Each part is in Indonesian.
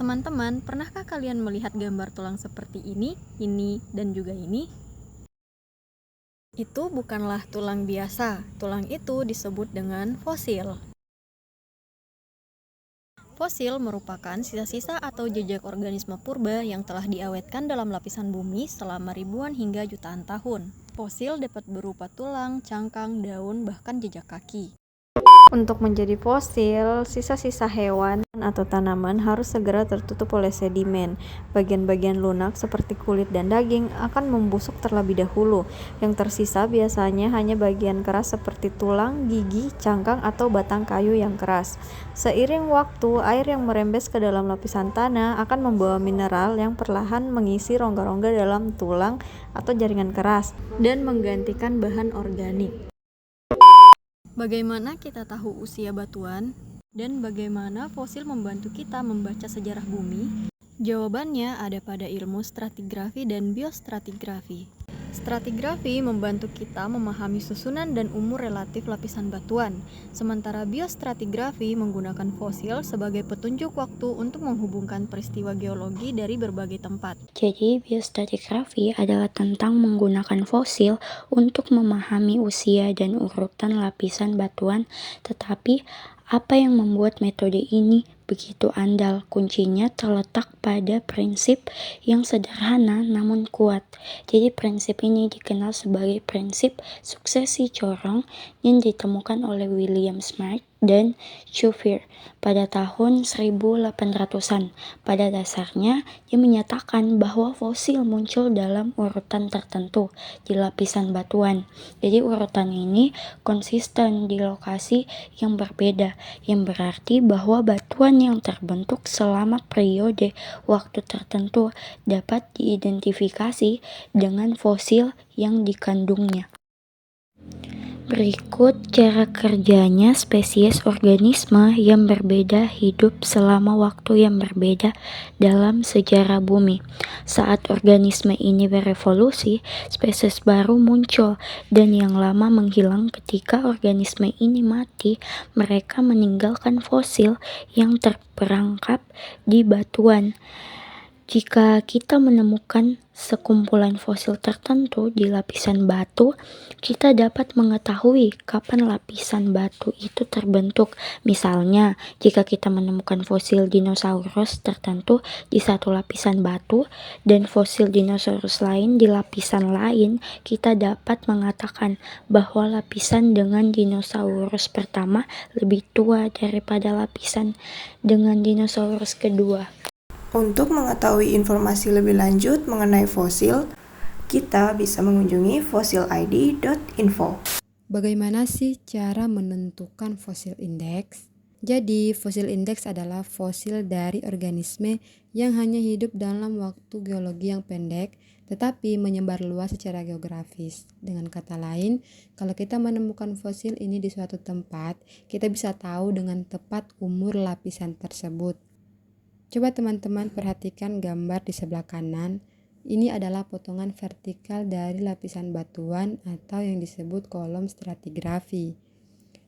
Teman-teman, pernahkah kalian melihat gambar tulang seperti ini, dan juga ini? Itu bukanlah tulang biasa. Tulang itu disebut dengan fosil. Fosil merupakan sisa-sisa atau jejak organisme purba yang telah diawetkan dalam lapisan bumi selama ribuan hingga jutaan tahun. Fosil dapat berupa tulang, cangkang, daun, bahkan jejak kaki. Untuk menjadi fosil, sisa-sisa hewan atau tanaman harus segera tertutup oleh sedimen. Bagian-bagian lunak seperti kulit dan daging akan membusuk terlebih dahulu. Yang tersisa biasanya hanya bagian keras seperti tulang, gigi, cangkang, atau batang kayu yang keras. Seiring waktu, air yang merembes ke dalam lapisan tanah akan membawa mineral yang perlahan mengisi rongga-rongga dalam tulang atau jaringan keras dan menggantikan bahan organik. Bagaimana kita tahu usia batuan? Dan bagaimana fosil membantu kita membaca sejarah bumi? Jawabannya ada pada ilmu stratigrafi dan biostratigrafi. Stratigrafi membantu kita memahami susunan dan umur relatif lapisan batuan, sementara biostratigrafi menggunakan fosil sebagai petunjuk waktu untuk menghubungkan peristiwa geologi dari berbagai tempat. Jadi, biostratigrafi adalah tentang menggunakan fosil untuk memahami usia dan urutan lapisan batuan, tetapi apa yang membuat metode ini begitu andal? Kuncinya terletak pada prinsip yang sederhana namun kuat. Jadi prinsip ini dikenal sebagai prinsip suksesi corong yang ditemukan oleh William Smart dan Cuvier pada tahun 1800-an. Pada dasarnya, dia menyatakan bahwa fosil muncul dalam urutan tertentu di lapisan batuan. Jadi urutan ini konsisten di lokasi yang berbeda, yang berarti bahwa batuan yang terbentuk selama periode waktu tertentu dapat diidentifikasi dengan fosil yang dikandungnya. Berikut cara kerjanya spesies organisme yang berbeda hidup selama waktu yang berbeda dalam sejarah bumi. Saat organisme ini berevolusi, spesies baru muncul dan yang lama menghilang. Ketika organisme ini mati, mereka meninggalkan fosil yang terperangkap di batuan. Jika kita menemukan sekumpulan fosil tertentu di lapisan batu, kita dapat mengetahui kapan lapisan batu itu terbentuk. Misalnya, jika kita menemukan fosil dinosaurus tertentu di satu lapisan batu dan fosil dinosaurus lain di lapisan lain, kita dapat mengatakan bahwa lapisan dengan dinosaurus pertama lebih tua daripada lapisan dengan dinosaurus kedua. Untuk mengetahui informasi lebih lanjut mengenai fosil, kita bisa mengunjungi fossilid.info. Bagaimana sih cara menentukan fosil indeks? Jadi, fosil indeks adalah fosil dari organisme yang hanya hidup dalam waktu geologi yang pendek, tetapi menyebar luas secara geografis. Dengan kata lain, kalau kita menemukan fosil ini di suatu tempat, kita bisa tahu dengan tepat umur lapisan tersebut. Coba teman-teman perhatikan gambar di sebelah kanan. Ini adalah potongan vertikal dari lapisan batuan atau yang disebut kolom stratigrafi,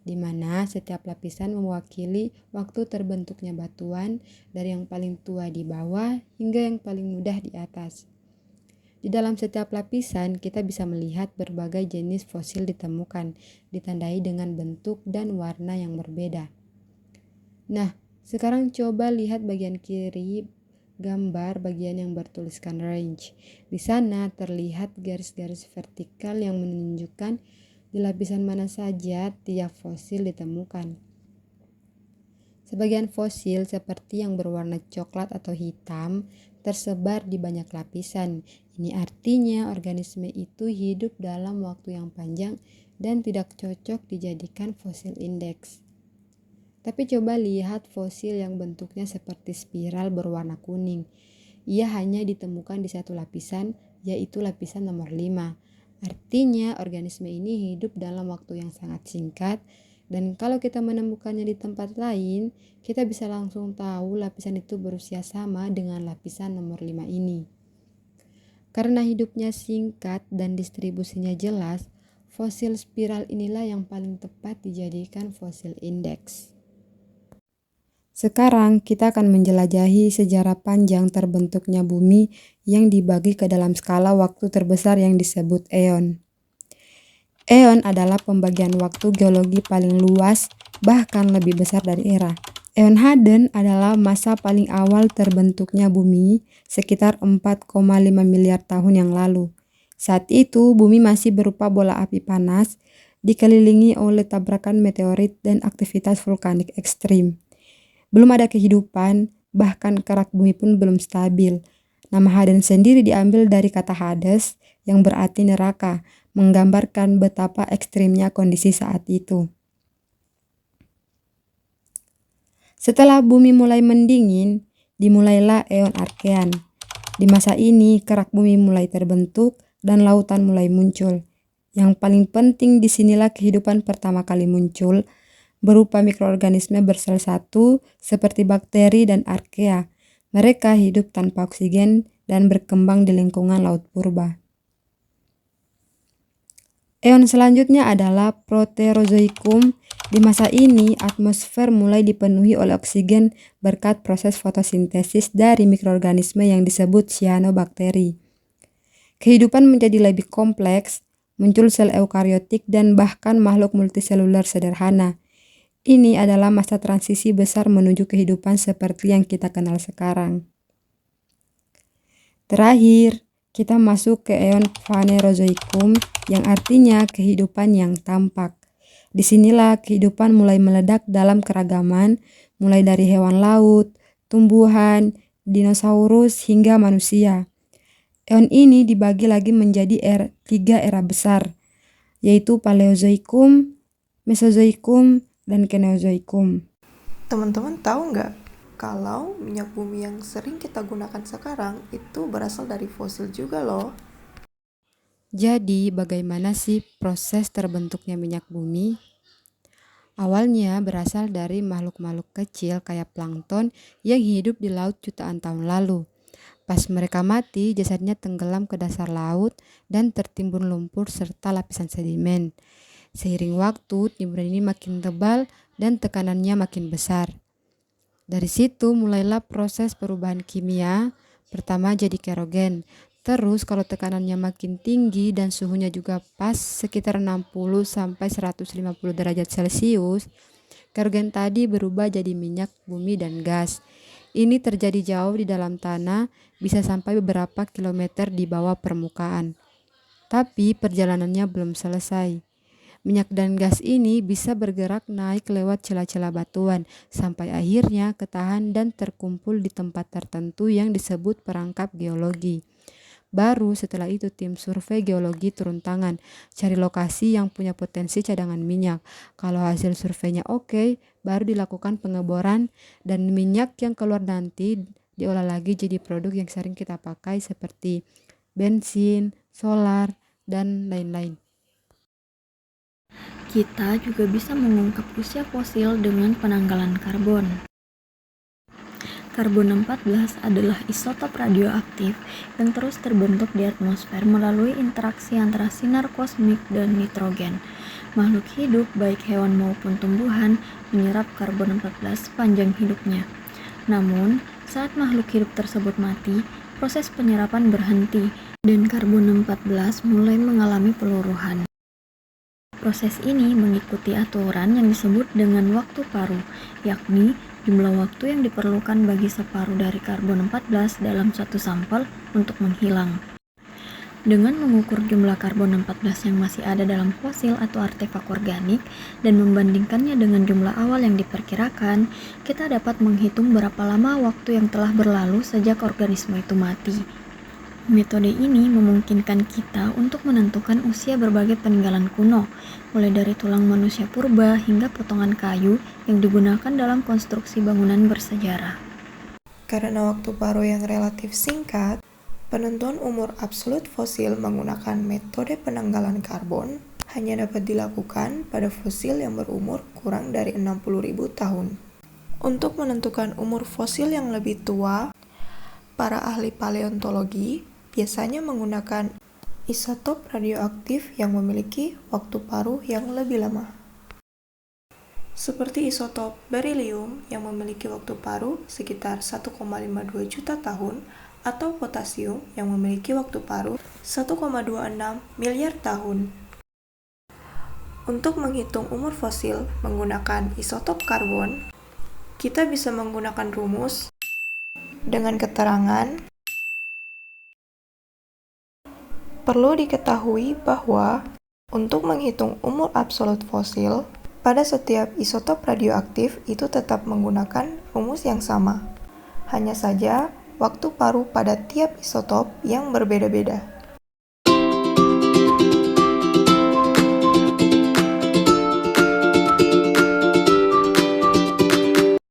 di mana setiap lapisan mewakili waktu terbentuknya batuan dari yang paling tua di bawah hingga yang paling mudah di atas. Di dalam setiap lapisan, kita bisa melihat berbagai jenis fosil ditemukan, ditandai dengan bentuk dan warna yang berbeda. Nah, sekarang coba lihat bagian kiri gambar bagian yang bertuliskan range. Di sana terlihat garis-garis vertikal yang menunjukkan di lapisan mana saja tiap fosil ditemukan. Sebagian fosil seperti yang berwarna coklat atau hitam tersebar di banyak lapisan. Ini artinya organisme itu hidup dalam waktu yang panjang dan tidak cocok dijadikan fosil indeks. Tapi coba lihat fosil yang bentuknya seperti spiral berwarna kuning. Ia hanya ditemukan di satu lapisan, yaitu lapisan nomor 5. Artinya organisme ini hidup dalam waktu yang sangat singkat, dan kalau kita menemukannya di tempat lain, kita bisa langsung tahu lapisan itu berusia sama dengan lapisan nomor 5 ini. Karena hidupnya singkat dan distribusinya jelas, fosil spiral inilah yang paling tepat dijadikan fosil indeks. Sekarang kita akan menjelajahi sejarah panjang terbentuknya bumi yang dibagi ke dalam skala waktu terbesar yang disebut eon. Eon adalah pembagian waktu geologi paling luas, bahkan lebih besar dari era. Eon Hadden adalah masa paling awal terbentuknya bumi, sekitar 4,5 miliar tahun yang lalu. Saat itu, bumi masih berupa bola api panas, dikelilingi oleh tabrakan meteorit dan aktivitas vulkanik ekstrim. Belum ada kehidupan, bahkan kerak bumi pun belum stabil. Nama Hadden sendiri diambil dari kata Hades, yang berarti neraka, menggambarkan betapa ekstrimnya kondisi saat itu. Setelah bumi mulai mendingin, dimulailah eon Archean. Di masa ini, kerak bumi mulai terbentuk dan lautan mulai muncul. Yang paling penting disinilah kehidupan pertama kali muncul, berupa mikroorganisme bersel satu seperti bakteri dan archaea. Mereka hidup tanpa oksigen dan berkembang di lingkungan laut purba. Eon selanjutnya adalah Proterozoikum. Di masa ini, atmosfer mulai dipenuhi oleh oksigen berkat proses fotosintesis dari mikroorganisme yang disebut cyanobacteria. Kehidupan menjadi lebih kompleks, muncul sel eukariotik dan bahkan makhluk multiseluler sederhana. Ini adalah masa transisi besar menuju kehidupan seperti yang kita kenal sekarang. Terakhir, kita masuk ke eon Phanerozoikum yang artinya kehidupan yang tampak. Disinilah kehidupan mulai meledak dalam keragaman, mulai dari hewan laut, tumbuhan, dinosaurus, hingga manusia. Eon ini dibagi lagi menjadi tiga era besar, yaitu Paleozoikum, Mesozoikum, dan Kenozoikum. Teman-teman tahu nggak kalau minyak bumi yang sering kita gunakan sekarang itu berasal dari fosil juga loh. Jadi, bagaimana sih proses terbentuknya minyak bumi? Awalnya berasal dari makhluk-makhluk kecil kayak plankton yang hidup di laut jutaan tahun lalu. Pas mereka mati, jasadnya tenggelam ke dasar laut dan tertimbun lumpur serta lapisan sedimen. Seiring waktu, timbun ini makin tebal dan tekanannya makin besar. Dari situ mulailah proses perubahan kimia. Pertama jadi kerogen. Terus kalau tekanannya makin tinggi dan suhunya juga pas sekitar 60 sampai 150 derajat Celcius, kerogen tadi berubah jadi minyak bumi dan gas. Ini terjadi jauh di dalam tanah, bisa sampai beberapa kilometer di bawah permukaan. Tapi perjalanannya belum selesai. Minyak dan gas ini bisa bergerak naik lewat celah-celah batuan, sampai akhirnya ketahan dan terkumpul di tempat tertentu yang disebut perangkap geologi. Baru setelah itu tim survei geologi turun tangan, cari lokasi yang punya potensi cadangan minyak. Kalau hasil surveinya oke, baru dilakukan pengeboran dan minyak yang keluar nanti diolah lagi jadi produk yang sering kita pakai seperti bensin, solar, dan lain-lain. Kita juga bisa mengungkap usia fosil dengan penanggalan karbon. Karbon 14 adalah isotop radioaktif yang terus terbentuk di atmosfer melalui interaksi antara sinar kosmik dan nitrogen. Makhluk hidup, baik hewan maupun tumbuhan, menyerap karbon 14 sepanjang hidupnya. Namun, saat makhluk hidup tersebut mati, proses penyerapan berhenti dan karbon 14 mulai mengalami peluruhan. Proses ini mengikuti aturan yang disebut dengan waktu paruh, yakni jumlah waktu yang diperlukan bagi separuh dari karbon 14 dalam suatu sampel untuk menghilang. Dengan mengukur jumlah karbon 14 yang masih ada dalam fosil atau artefak organik dan membandingkannya dengan jumlah awal yang diperkirakan, kita dapat menghitung berapa lama waktu yang telah berlalu sejak organisme itu mati. Metode ini memungkinkan kita untuk menentukan usia berbagai peninggalan kuno, mulai dari tulang manusia purba hingga potongan kayu yang digunakan dalam konstruksi bangunan bersejarah. Karena waktu paruh yang relatif singkat, penentuan umur absolut fosil menggunakan metode penanggalan karbon hanya dapat dilakukan pada fosil yang berumur kurang dari 60.000 tahun. Untuk menentukan umur fosil yang lebih tua, para ahli paleontologi biasanya menggunakan isotop radioaktif yang memiliki waktu paruh yang lebih lama. seperti isotop berilium yang memiliki waktu paruh sekitar 1,52 juta tahun atau potasium yang memiliki waktu paruh 1,26 miliar tahun. Untuk menghitung umur fosil menggunakan isotop karbon, kita bisa menggunakan rumus dengan keterangan. Perlu diketahui bahwa untuk menghitung umur absolut fosil, pada setiap isotop radioaktif itu tetap menggunakan rumus yang sama. Hanya saja, waktu paruh pada tiap isotop yang berbeda-beda.